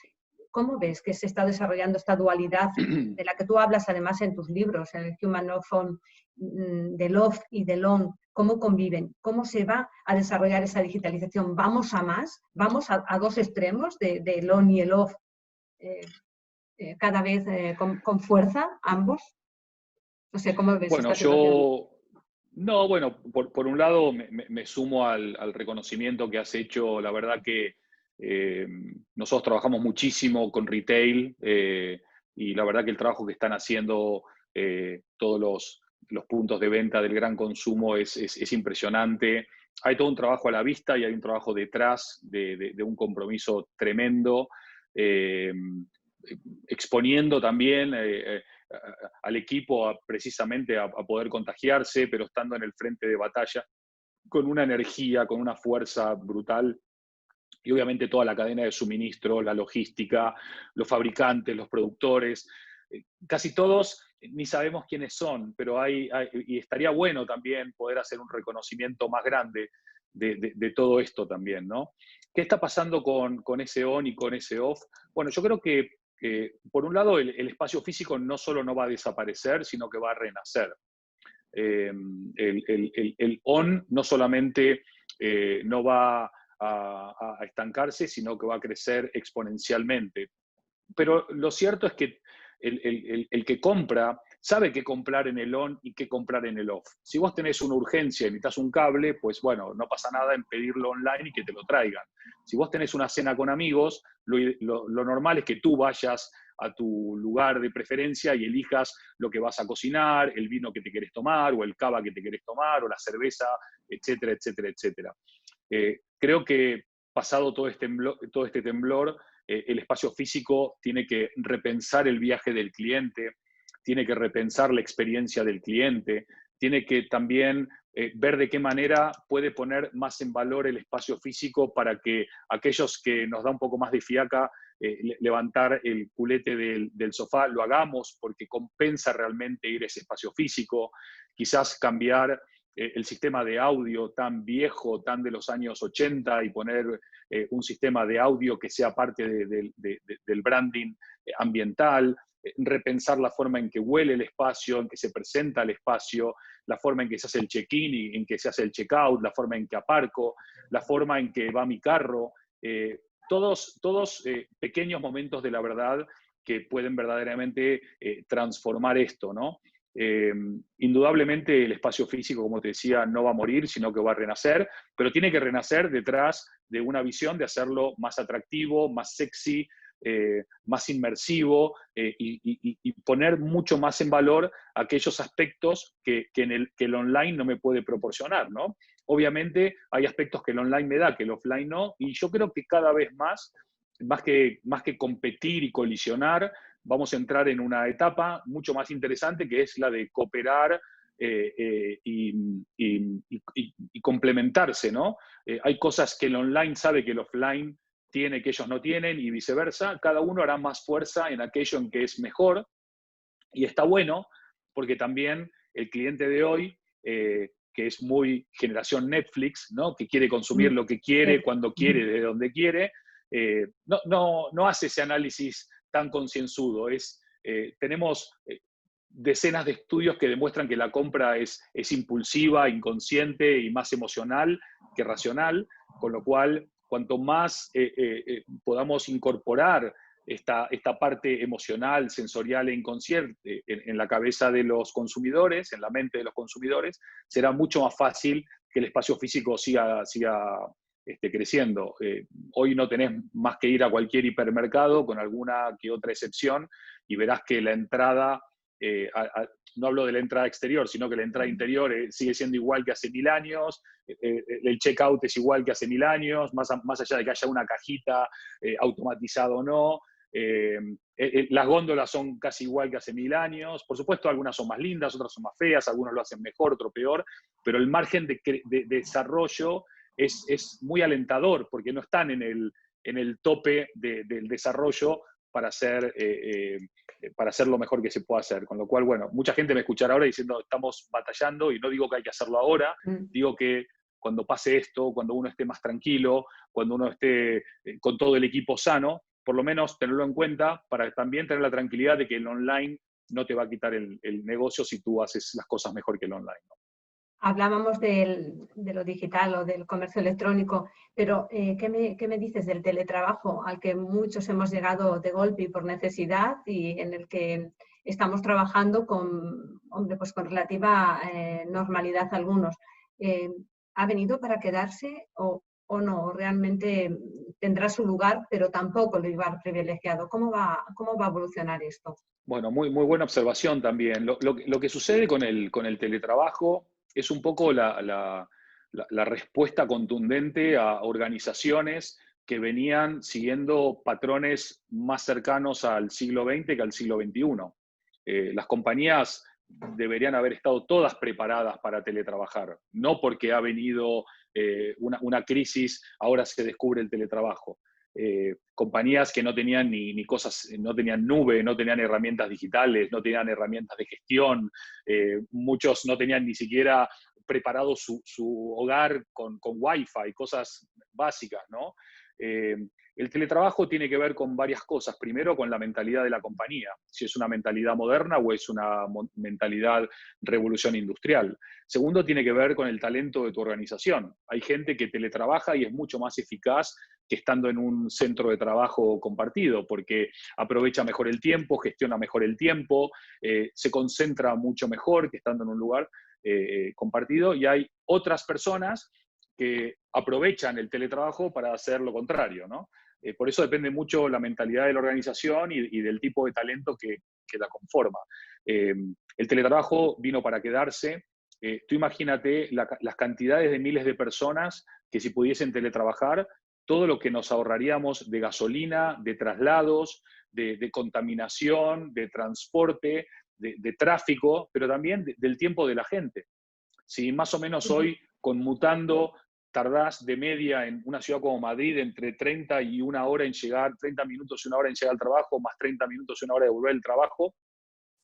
¿Cómo ves que se está desarrollando esta dualidad de la que tú hablas además en tus libros, en el Human Love Phone, del off y del on? ¿Cómo conviven? ¿Cómo se va a desarrollar esa digitalización? ¿Vamos a más? ¿Vamos a dos extremos del on y el off? Cada vez con fuerza, ambos. No sé, ¿cómo ves Bueno, esta situación? no, bueno, por un lado me sumo al reconocimiento que has hecho. La verdad que nosotros trabajamos muchísimo con retail y la verdad que el trabajo que están haciendo todos los puntos de venta del gran consumo es impresionante. Hay todo un trabajo a la vista y hay un trabajo detrás de un compromiso tremendo, exponiendo también al equipo precisamente a poder contagiarse, pero estando en el frente de batalla, con una energía, con una fuerza brutal. Y obviamente toda la cadena de suministro, la logística, los fabricantes, los productores, casi todos ni sabemos quiénes son, pero y estaría bueno también poder hacer un reconocimiento más grande de todo esto también, ¿no? ¿Qué está pasando con ese on y con ese off? Bueno, yo creo que por un lado el espacio físico no solo no va a desaparecer, sino que va a renacer. El on no solamente no va a estancarse, sino que va a crecer exponencialmente. Pero lo cierto es que el que compra sabe qué comprar en el on y qué comprar en el off. Si vos tenés una urgencia y necesitas un cable, pues bueno, no pasa nada en pedirlo online y que te lo traigan. Si vos tenés una cena con amigos, lo normal es que tú vayas a tu lugar de preferencia y elijas lo que vas a cocinar, el vino que te querés tomar, o el cava que te querés tomar, o la cerveza, etcétera, etcétera, etcétera. Creo que pasado todo este temblor, el espacio físico tiene que repensar el viaje del cliente, tiene que repensar la experiencia del cliente, tiene que también ver de qué manera puede poner más en valor el espacio físico para que aquellos que nos da un poco más de fiaca levantar el culete del sofá, lo hagamos porque compensa realmente ir a ese espacio físico, quizás cambiar el sistema de audio tan viejo, tan de los años 80 y poner un sistema de audio que sea parte del branding ambiental, repensar la forma en que huele el espacio, en que se presenta el espacio, la forma en que se hace el check-in y en que se hace el check-out, la forma en que aparco, la forma en que va mi carro, todos pequeños momentos de la verdad que pueden verdaderamente transformar esto, ¿no? Indudablemente el espacio físico, como te decía, no va a morir, sino que va a renacer, pero tiene que renacer detrás de una visión de hacerlo más atractivo, más sexy, más inmersivo y poner mucho más en valor aquellos aspectos que el online no me puede proporcionar, ¿no? Obviamente hay aspectos que el online me da, que el offline no, y yo creo que cada vez más que competir y colisionar, vamos a entrar en una etapa mucho más interesante, que es la de cooperar y complementarse, ¿no? Hay cosas que el online sabe que el offline tiene que ellos no tienen y viceversa. Cada uno hará más fuerza en aquello en que es mejor y está bueno porque también el cliente de hoy, que es muy generación Netflix, ¿no? Que quiere consumir lo que quiere, cuando quiere, desde donde quiere, no hace ese análisis tan concienzudo. Tenemos decenas de estudios que demuestran que la compra es impulsiva, inconsciente y más emocional que racional, con lo cual, cuanto más podamos incorporar esta parte emocional, sensorial e inconsciente en la cabeza de los consumidores, en la mente de los consumidores, será mucho más fácil que el espacio físico siga creciendo. Hoy no tenés más que ir a cualquier hipermercado, con alguna que otra excepción, y verás que la entrada, no hablo de la entrada exterior, sino que la entrada interior sigue siendo igual que hace 1000 años, el checkout es igual que hace 1000 años, más allá de que haya una cajita automatizada o no. Las góndolas son casi igual que hace 1000 años. Por supuesto, algunas son más lindas, otras son más feas, algunos lo hacen mejor, otro peor, pero el margen de desarrollo es muy alentador, porque no están en el tope del desarrollo para hacer lo mejor que se pueda hacer. Con lo cual, bueno, mucha gente me escuchará ahora diciendo estamos batallando, y no digo que hay que hacerlo ahora, digo que cuando pase esto, cuando uno esté más tranquilo, cuando uno esté con todo el equipo sano, por lo menos tenerlo en cuenta para también tener la tranquilidad de que el online no te va a quitar el negocio si tú haces las cosas mejor que el online, ¿no? Hablábamos de lo digital o del comercio electrónico, pero ¿qué me dices del teletrabajo al que muchos hemos llegado de golpe y por necesidad, y en el que estamos trabajando pues con relativa normalidad algunos? ¿Ha venido para quedarse o no? ¿Realmente tendrá su lugar, pero tampoco lo lugar privilegiado? ¿Cómo va a evolucionar esto? Bueno, muy buena observación también. Lo que sucede con el teletrabajo es un poco la respuesta contundente a organizaciones que venían siguiendo patrones más cercanos al siglo XX que al siglo XXI. Las compañías deberían haber estado todas preparadas para teletrabajar, no porque ha venido una crisis, ahora se descubre el teletrabajo. Compañías que no tenían ni cosas, no tenían nube, no tenían herramientas digitales, no tenían herramientas de gestión, muchos no tenían ni siquiera preparado su hogar con Wi-Fi, cosas básicas, ¿no? El teletrabajo tiene que ver con varias cosas. Primero, con la mentalidad de la compañía, si es una mentalidad moderna o es una mentalidad revolución industrial. Segundo, tiene que ver con el talento de tu organización. Hay gente que teletrabaja y es mucho más eficaz que estando en un centro de trabajo compartido, porque aprovecha mejor el tiempo, gestiona mejor el tiempo, se concentra mucho mejor que estando en un lugar compartido, y hay otras personas que aprovechan el teletrabajo para hacer lo contrario, ¿no? Por eso depende mucho la mentalidad de la organización y del tipo de talento que la conforma. El teletrabajo vino para quedarse. Tú imagínate las cantidades de miles de personas que, si pudiesen teletrabajar, todo lo que nos ahorraríamos de gasolina, de traslados, de contaminación, de transporte, de tráfico, pero también del tiempo de la gente. Si más o menos hoy, conmutando, tardás de media en una ciudad como Madrid entre 30 y una hora en llegar, 30 minutos y una hora en llegar al trabajo, más 30 minutos y una hora de volver al trabajo,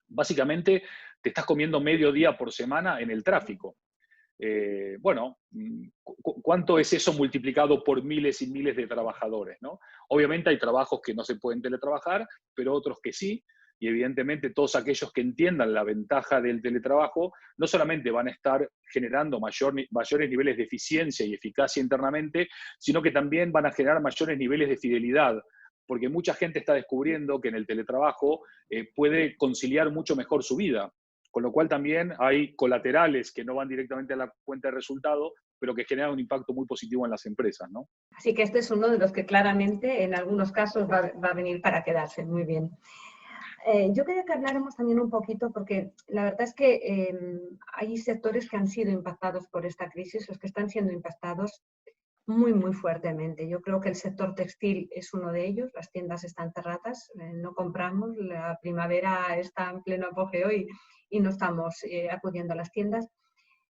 básicamente te estás comiendo medio día por semana en el tráfico. Bueno, ¿cuánto es eso multiplicado por miles y miles de trabajadores, ¿no? Obviamente hay trabajos que no se pueden teletrabajar, pero otros que sí, y evidentemente todos aquellos que entiendan la ventaja del teletrabajo no solamente van a estar generando mayores niveles de eficiencia y eficacia internamente, sino que también van a generar mayores niveles de fidelidad, porque mucha gente está descubriendo que en el teletrabajo puede conciliar mucho mejor su vida. Con lo cual también hay colaterales que no van directamente a la cuenta de resultado, pero que generan un impacto muy positivo en las empresas, ¿no? Así que este es uno de los que claramente en algunos casos va a venir para quedarse. Muy bien. Yo quería que habláramos también un poquito, porque la verdad es que hay sectores que han sido impactados por esta crisis, los que están siendo impactados muy, muy fuertemente. Yo creo que el sector textil es uno de ellos, las tiendas están cerradas, no compramos, la primavera está en pleno apogeo y no estamos acudiendo a las tiendas.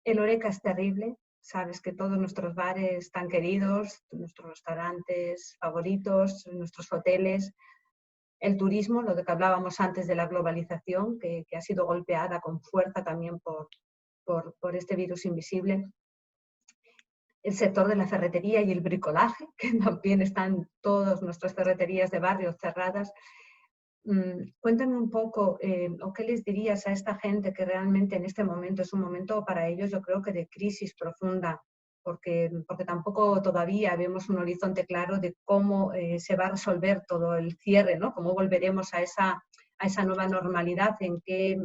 El Horeca es terrible, sabes que todos nuestros bares tan queridos, nuestros restaurantes favoritos, nuestros hoteles, el turismo, lo de que hablábamos antes de la globalización, que ha sido golpeada con fuerza también por este virus invisible. El sector de la ferretería y el bricolaje, que también están todas nuestras ferreterías de barrio cerradas. Cuéntame un poco, o qué les dirías a esta gente que realmente en este momento es un momento para ellos, yo creo que de crisis profunda, porque tampoco todavía vemos un horizonte claro de cómo se va a resolver todo el cierre, ¿no? Cómo volveremos a esa nueva normalidad, en qué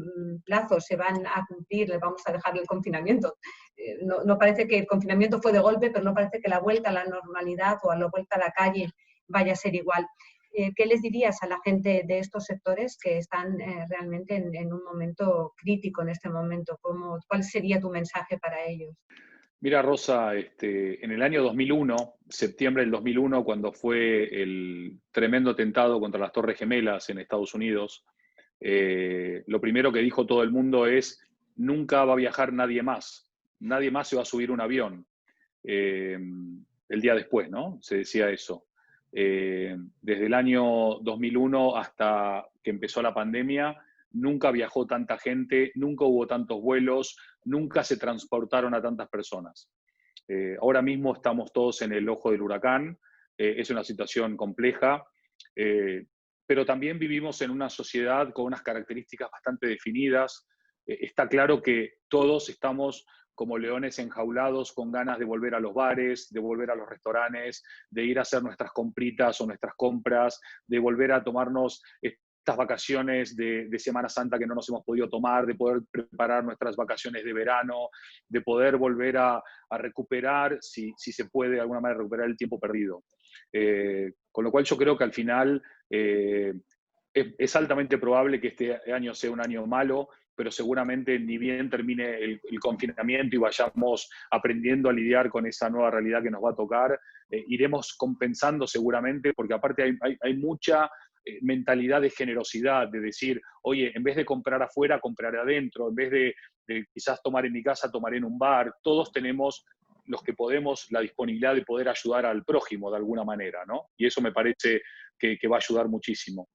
plazos se van a cumplir, le vamos a dejar el confinamiento. No parece que el confinamiento fue de golpe, pero no parece que la vuelta a la normalidad o a la vuelta a la calle vaya a ser igual. ¿Qué les dirías a la gente de estos sectores que están realmente en un momento crítico en este momento? ¿Cuál sería tu mensaje para ellos? Mira, Rosa, en el año 2001, septiembre del 2001, cuando fue el tremendo atentado contra las Torres Gemelas en Estados Unidos, lo primero que dijo todo el mundo es: nunca va a viajar nadie más se va a subir un avión. El día después, ¿no? Se decía eso. Desde el año 2001 hasta que empezó la pandemia, nunca viajó tanta gente, nunca hubo tantos vuelos, nunca se transportaron a tantas personas. Ahora mismo estamos todos en el ojo del huracán, es una situación compleja, pero también vivimos en una sociedad con unas características bastante definidas. Está claro que todos estamos como leones enjaulados, con ganas de volver a los bares, de volver a los restaurantes, de ir a hacer nuestras compritas o nuestras compras, de volver a tomarnos estas vacaciones de Semana Santa que no nos hemos podido tomar, de poder preparar nuestras vacaciones de verano, de poder volver a recuperar, si se puede de alguna manera, recuperar el tiempo perdido. Con lo cual yo creo que al final es altamente probable que este año sea un año malo, pero seguramente ni bien termine el confinamiento y vayamos aprendiendo a lidiar con esa nueva realidad que nos va a tocar, iremos compensando seguramente, porque aparte hay mucha mentalidad de generosidad, de decir, oye, en vez de comprar afuera, compraré adentro, en vez de quizás tomar en mi casa, tomaré en un bar. Todos tenemos, los que podemos, la disponibilidad de poder ayudar al prójimo de alguna manera, ¿no? Y eso me parece que va a ayudar muchísimo.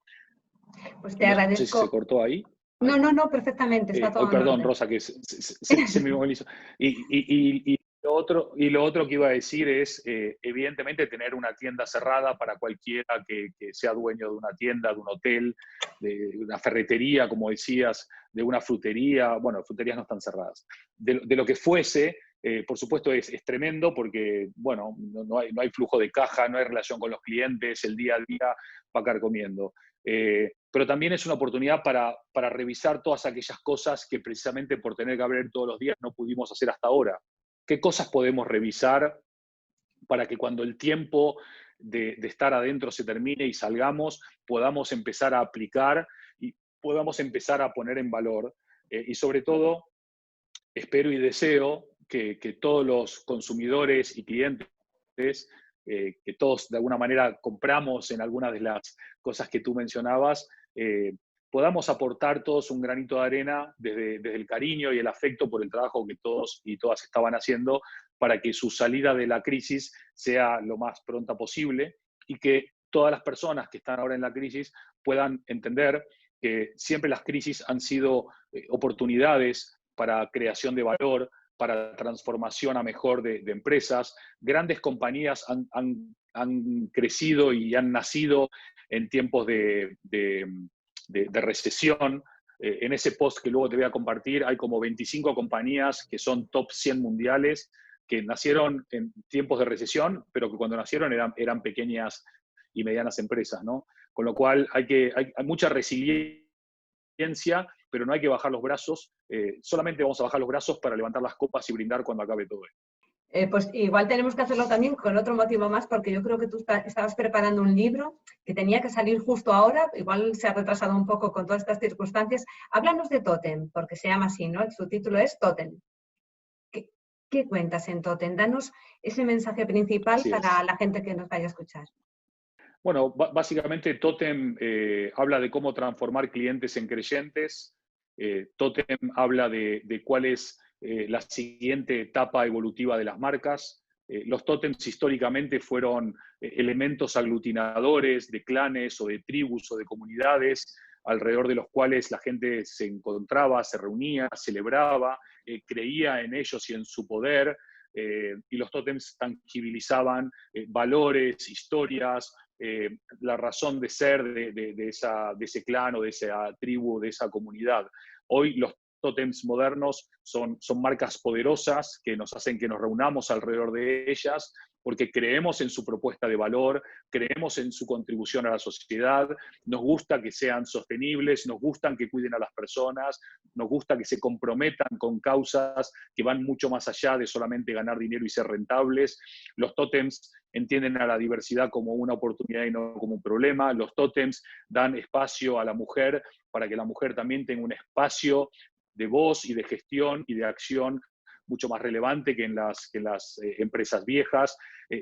Pues te No sé si se agradezco. cortó ahí. No, perfectamente, está todo en Perdón, orden. Rosa, que se me movilizó. Y lo otro que iba a decir es, evidentemente, tener una tienda cerrada para cualquiera que sea dueño de una tienda, de un hotel, de una ferretería, como decías, de una frutería. Bueno, fruterías no están cerradas. De lo que fuese, por supuesto, es tremendo porque, bueno, no hay flujo de caja, no hay relación con los clientes, el día a día va carcomiendo. Pero también es una oportunidad para revisar todas aquellas cosas que precisamente por tener que abrir todos los días no pudimos hacer hasta ahora. ¿Qué cosas podemos revisar para que cuando el tiempo de estar adentro se termine y salgamos, podamos empezar a aplicar y podamos empezar a poner en valor? Y sobre todo, espero y deseo que todos los consumidores y clientes, que todos de alguna manera compramos en algunas de las cosas que tú mencionabas, podamos aportar todos un granito de arena desde el cariño y el afecto por el trabajo que todos y todas estaban haciendo para que su salida de la crisis sea lo más pronta posible y que todas las personas que están ahora en la crisis puedan entender que siempre las crisis han sido oportunidades para creación de valor, para transformación a mejor de empresas. Grandes compañías han crecido y han nacido en tiempos de recesión. En ese post que luego te voy a compartir, hay como 25 compañías que son top 100 mundiales, que nacieron en tiempos de recesión, pero que cuando nacieron eran pequeñas y medianas empresas, ¿no? Con lo cual hay mucha resiliencia, pero no hay que bajar los brazos. Solamente vamos a bajar los brazos para levantar las copas y brindar cuando acabe todo esto. Pues igual tenemos que hacerlo también con otro motivo más, porque yo creo que tú estabas preparando un libro que tenía que salir justo ahora, igual se ha retrasado un poco con todas estas circunstancias. Háblanos de Totem, porque se llama así, ¿no? El subtítulo es Totem. ¿Qué cuentas en Totem? Danos ese mensaje principal Así para es. la gente que nos vaya a escuchar. Bueno, básicamente Totem habla de cómo transformar clientes en creyentes. Totem habla de cuál es la siguiente etapa evolutiva de las marcas. Los tótems históricamente fueron elementos aglutinadores de clanes o de tribus o de comunidades alrededor de los cuales la gente se encontraba, se reunía, celebraba, creía en ellos y en su poder. Y los tótems tangibilizaban valores, historias, la razón de ser de ese clan o de esa tribu, de esa comunidad. Hoy los tótems modernos son marcas poderosas que nos hacen que nos reunamos alrededor de ellas porque creemos en su propuesta de valor, creemos en su contribución a la sociedad, nos gusta que sean sostenibles, nos gustan que cuiden a las personas, nos gusta que se comprometan con causas que van mucho más allá de solamente ganar dinero y ser rentables. Los tótems entienden a la diversidad como una oportunidad y no como un problema. Los tótems dan espacio a la mujer para que la mujer también tenga un espacio de voz y de gestión y de acción mucho más relevante que en las empresas viejas.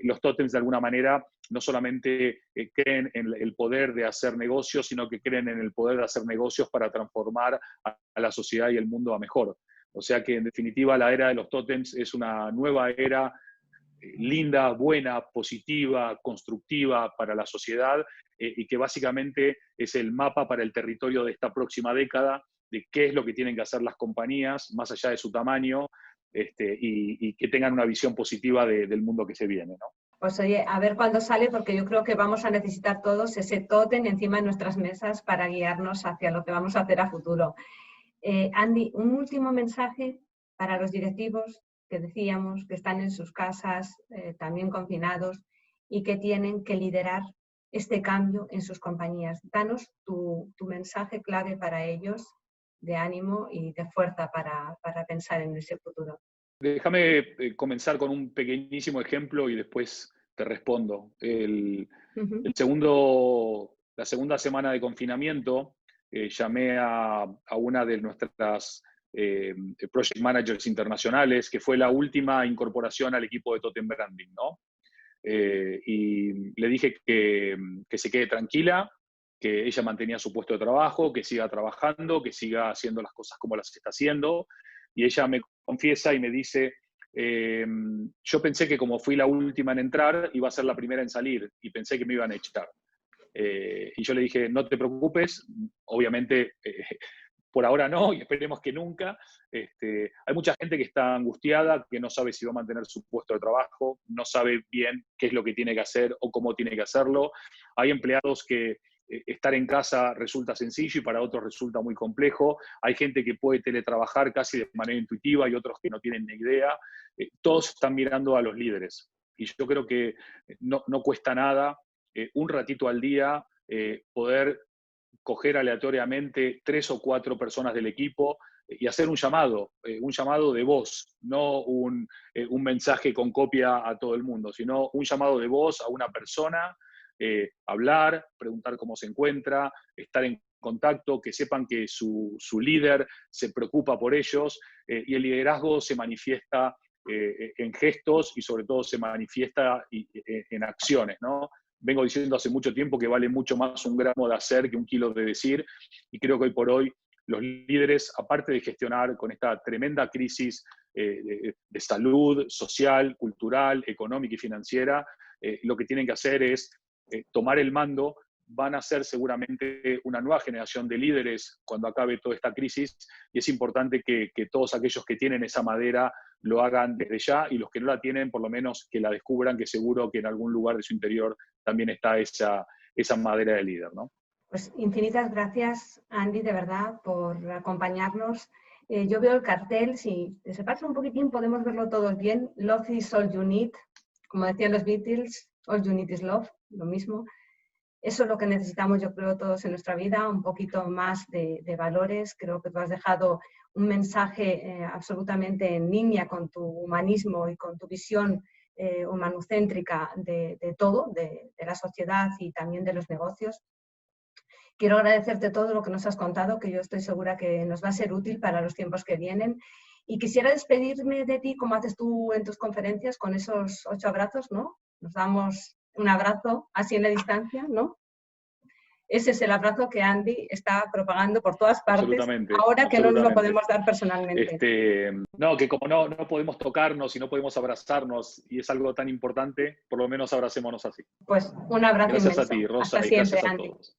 Los tótems, de alguna manera, no solamente creen en el poder de hacer negocios, sino que creen en el poder de hacer negocios para transformar a la sociedad y el mundo a mejor. O sea que, en definitiva, la era de los tótems es una nueva era linda, buena, positiva, constructiva para la sociedad y que básicamente es el mapa para el territorio de esta próxima década de qué es lo que tienen que hacer las compañías, más allá de su tamaño, y que tengan una visión positiva del mundo que se viene, ¿no? Pues oye, a ver cuándo sale, porque yo creo que vamos a necesitar todos ese tótem encima de nuestras mesas para guiarnos hacia lo que vamos a hacer a futuro. Andy, un último mensaje para los directivos que decíamos que están en sus casas, también confinados, y que tienen que liderar este cambio en sus compañías. Danos tu mensaje clave para ellos, de ánimo y de fuerza para pensar en ese futuro. Déjame comenzar con un pequeñísimo ejemplo y después te respondo. La segunda semana de confinamiento, llamé a una de nuestras project managers internacionales, que fue la última incorporación al equipo de Totem Branding, ¿no? Y le dije que se quede tranquila, que ella mantenía su puesto de trabajo, que siga trabajando, que siga haciendo las cosas como las está haciendo. Y ella me confiesa y me dice, yo pensé que como fui la última en entrar, iba a ser la primera en salir y pensé que me iban a echar. Y yo le dije, no te preocupes, obviamente por ahora no y esperemos que nunca. Hay mucha gente que está angustiada, que no sabe si va a mantener su puesto de trabajo, no sabe bien qué es lo que tiene que hacer o cómo tiene que hacerlo. Hay empleados que estar en casa resulta sencillo y para otros resulta muy complejo. Hay gente que puede teletrabajar casi de manera intuitiva y otros que no tienen ni idea. Todos están mirando a los líderes. Y yo creo que no cuesta nada, un ratito al día, poder coger aleatoriamente 3 o 4 personas del equipo y hacer un llamado de voz, no un mensaje con copia a todo el mundo, sino un llamado de voz a una persona, hablar, preguntar cómo se encuentra, estar en contacto, que sepan que su líder se preocupa por ellos, y el liderazgo se manifiesta en gestos y sobre todo se manifiesta en acciones, ¿no? Vengo diciendo hace mucho tiempo que vale mucho más un gramo de hacer que un kilo de decir, y creo que hoy por hoy los líderes, aparte de gestionar con esta tremenda crisis de salud social, cultural, económica y financiera, lo que tienen que hacer es tomar el mando. Van a ser seguramente una nueva generación de líderes cuando acabe toda esta crisis, y es importante que todos aquellos que tienen esa madera lo hagan desde ya, y los que no la tienen, por lo menos que la descubran, que seguro que en algún lugar de su interior también está esa madera de líder, ¿no? Pues infinitas gracias, Andy, de verdad, por acompañarnos. Yo veo el cartel, si se pasa un poquitín podemos verlo todos bien. Love is all you need, como decían los Beatles, all you need is love, lo mismo. Eso es lo que necesitamos, yo creo, todos en nuestra vida, un poquito más de valores. Creo que tú has dejado un mensaje absolutamente en línea con tu humanismo y con tu visión humanocéntrica de todo, de la sociedad y también de los negocios. Quiero agradecerte todo lo que nos has contado, que yo estoy segura que nos va a ser útil para los tiempos que vienen. Y quisiera despedirme de ti, como haces tú en tus conferencias, con esos 8 abrazos, ¿no? Nos damos un abrazo así en la distancia, ¿no? Ese es el abrazo que Andy está propagando por todas partes, ahora que no nos lo podemos dar personalmente. No, que como no podemos tocarnos y no podemos abrazarnos, y es algo tan importante, por lo menos abracémonos así. Pues un abrazo Gracias inmenso. a ti, Rosa, Hasta y siempre, gracias a Andy. todos.